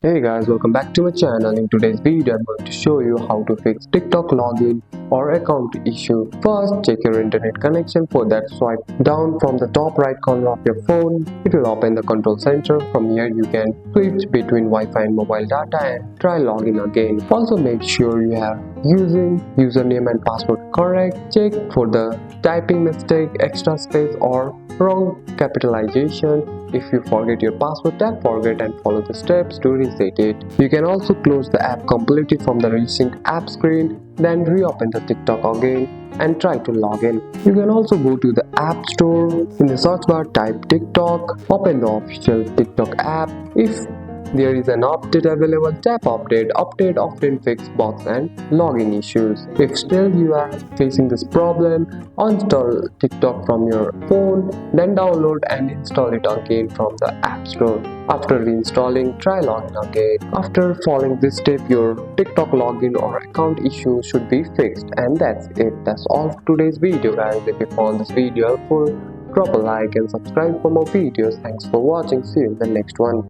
Hey guys, welcome back to my channel. In today's video, I'm going to show you how to fix TikTok login or account issue. First, check your internet connection. For that, swipe down from the top right corner of your phone. It will open the control center. From here, you can switch between Wi-Fi and mobile data and try login again. Also, make sure you have username and password correct. Check for the typing mistake, extra space or wrong capitalization. If you forget your password, tap forget and follow the steps to reset it. You can also close the app completely from the recent app screen, then reopen the TikTok again and try to log in. You can also go to the App Store. In the search bar, type TikTok, open the official TikTok app. If there is an update available, tap update often fix bugs and login issues. If still you are facing this problem, uninstall TikTok from your phone, then download and install it again from the App Store. After reinstalling, try login again. After following this step, your TikTok login or account issue should be fixed. And that's it. That's all for today's video, guys. If you found this video helpful, drop a like and subscribe for more videos. Thanks for watching. See you in the next one.